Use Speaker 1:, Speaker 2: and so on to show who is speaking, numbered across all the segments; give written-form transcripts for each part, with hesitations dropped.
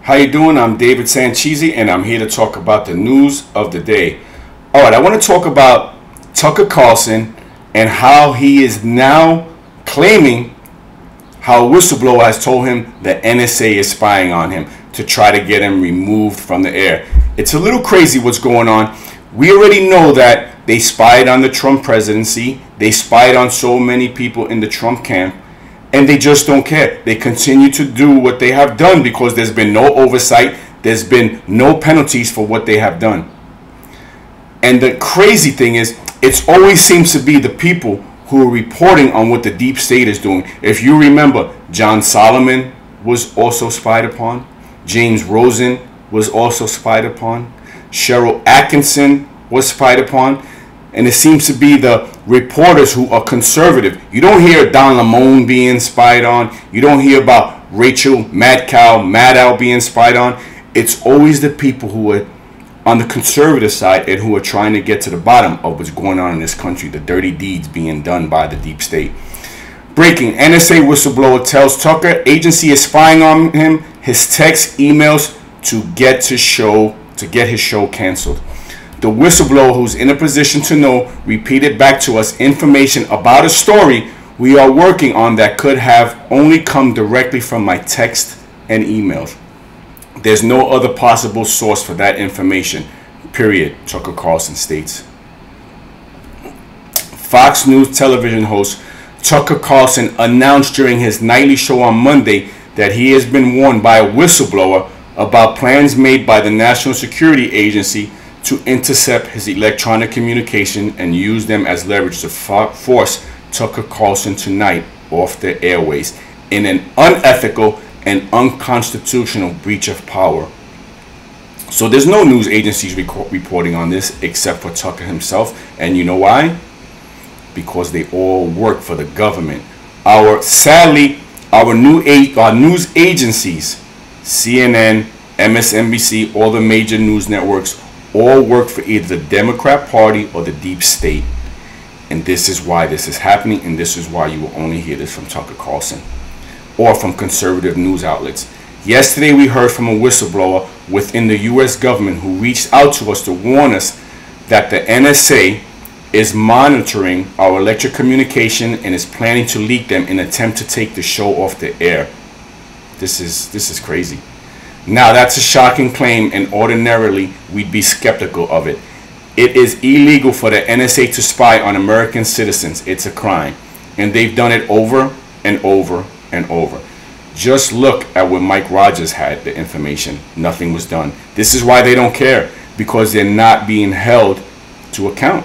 Speaker 1: How you doing? I'm David Sanchezi, and I'm here to talk about the news of the day. All right, I want to talk about Tucker Carlson and how he is now claiming how a whistleblower has told him the NSA is spying on him to try to get him removed from the air. It's a little crazy what's going on. We already know that they spied on the Trump presidency. They spied on so many people in the Trump camp. And they just don't care. They continue to do what they have done because there's been no oversight. There's been no penalties for what they have done. And the crazy thing is, it always seems to be the people who are reporting on what the deep state is doing. If you remember, John Solomon was also spied upon. James Rosen was also spied upon. Cheryl Atkinson was spied upon. And it seems to be the reporters who are conservative. You don't hear Don Lemon being spied on. You don't hear about Rachel Maddow being spied on. It's always the people who are on the conservative side and who are trying to get to the bottom of what's going on in this country, the dirty deeds being done by the deep state. Breaking: NSA whistleblower tells Tucker agency is spying on him. His text emails to get his show canceled. The whistleblower, who's in a position to know, repeated back to us information about a story we are working on that could have only come directly from my text and emails. There's no other possible source for that information, period, Tucker Carlson states. Fox News television host Tucker Carlson announced during his nightly show on Monday that he has been warned by a whistleblower about plans made by the National Security Agency to intercept his electronic communication and use them as leverage to force Tucker Carlson tonight off the airways in an unethical and unconstitutional breach of power. So there's no news agencies reporting on this except for Tucker himself. And you know why? Because they all work for the government. Sadly, our news agencies, CNN, MSNBC, all the major news networks, all work for either the Democrat Party or the deep state. And this is why this is happening, and this is why you will only hear this from Tucker Carlson or from conservative news outlets. Yesterday we heard from a whistleblower within the US government who reached out to us to warn us that the NSA is monitoring our electric communication and is planning to leak them in an attempt to take the show off the air. This is crazy. Now, that's a shocking claim, and ordinarily we'd be skeptical of it. It is illegal for the NSA to spy on American citizens. It's a crime. And they've done it over and over and over. Just look at when Mike Rogers had the information. Nothing was done. This is why they don't care, because they're not being held to account.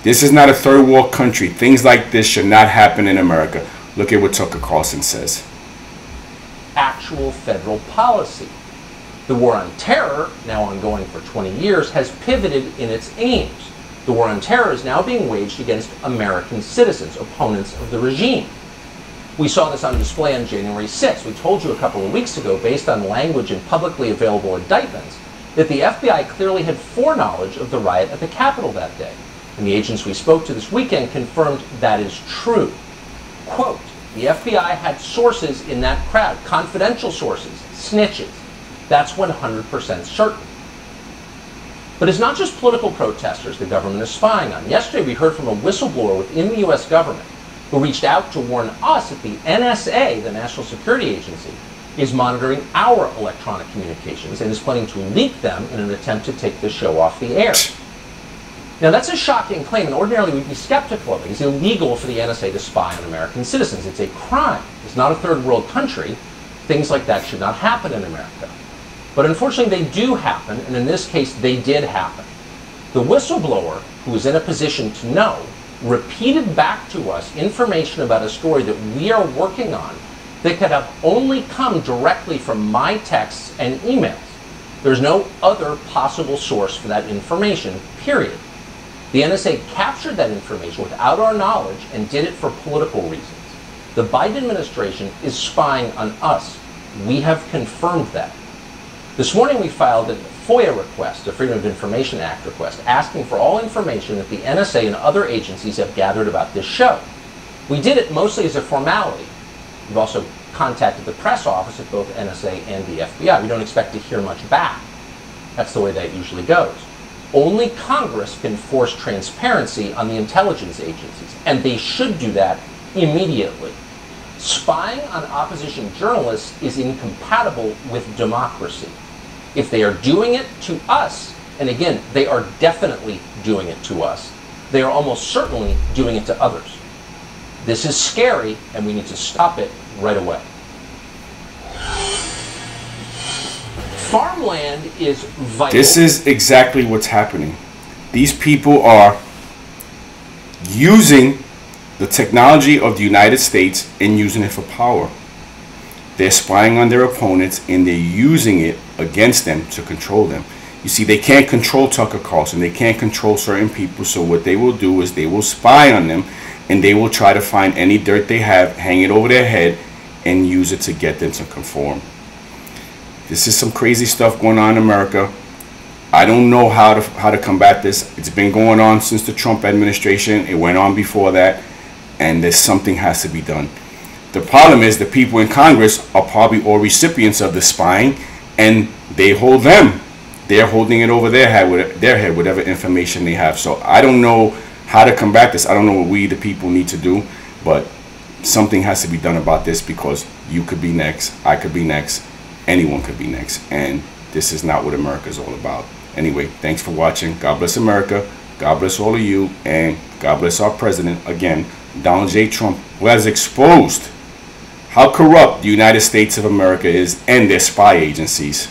Speaker 1: This is not a third world country. Things like this should not happen in America. Look at what Tucker Carlson says.
Speaker 2: Actual federal policy. The war on terror, now ongoing for 20 years, has pivoted in its aims. The war on terror is now being waged against American citizens, opponents of the regime. We saw this on display on January 6th. We told you a couple of weeks ago, based on language in publicly available indictments, that the FBI clearly had foreknowledge of the riot at the Capitol that day. And the agents we spoke to this weekend confirmed that is true. Quote, the FBI had sources in that crowd, confidential sources, snitches. That's 100% certain. But it's not just political protesters the government is spying on. Yesterday we heard from a whistleblower within the US government who reached out to warn us that the NSA, the National Security Agency, is monitoring our electronic communications and is planning to leak them in an attempt to take the show off the air. Now, that's a shocking claim, and ordinarily we'd be skeptical of it. It's illegal for the NSA to spy on American citizens. It's a crime. It's not a third world country. Things like that should not happen in America. But unfortunately, they do happen, and in this case, they did happen. The whistleblower, who is in a position to know, repeated back to us information about a story that we are working on that could have only come directly from my texts and emails. There's no other possible source for that information, period. The NSA captured that information without our knowledge and did it for political reasons. The Biden administration is spying on us. We have confirmed that. This morning we filed a FOIA request, a Freedom of Information Act request, asking for all information that the NSA and other agencies have gathered about this show. We did it mostly as a formality. We've also contacted the press office at both NSA and the FBI. We don't expect to hear much back. That's the way that usually goes. Only Congress can force transparency on the intelligence agencies, and they should do that immediately. Spying on opposition journalists is incompatible with democracy. If they are doing it to us, and again, they are definitely doing it to us, they are almost certainly doing it to others. This is scary, and we need to stop it right away. Farmland is vital.
Speaker 1: This is exactly what's happening. These people are using the technology of the United States and using it for power. They're spying on their opponents and they're using it against them to control them. You see, they can't control Tucker Carlson. They can't control certain people. So what they will do is they will spy on them and they will try to find any dirt they have, hang it over their head, and use it to get them to conform. This is some crazy stuff going on in America. I don't know how to combat this. It's been going on since the Trump administration. It went on before that, and there's something has to be done. The problem is the people in Congress are probably all recipients of the spying, and they hold them. They're holding it over their head, whatever information they have. So I don't know how to combat this. I don't know what we, the people, need to do, but something has to be done about this, because you could be next, I could be next, anyone could be next, and this is not what America is all about. Anyway, thanks for watching. God bless America. God bless all of you, and God bless our president, again, Donald J. Trump, who has exposed how corrupt the United States of America is and their spy agencies.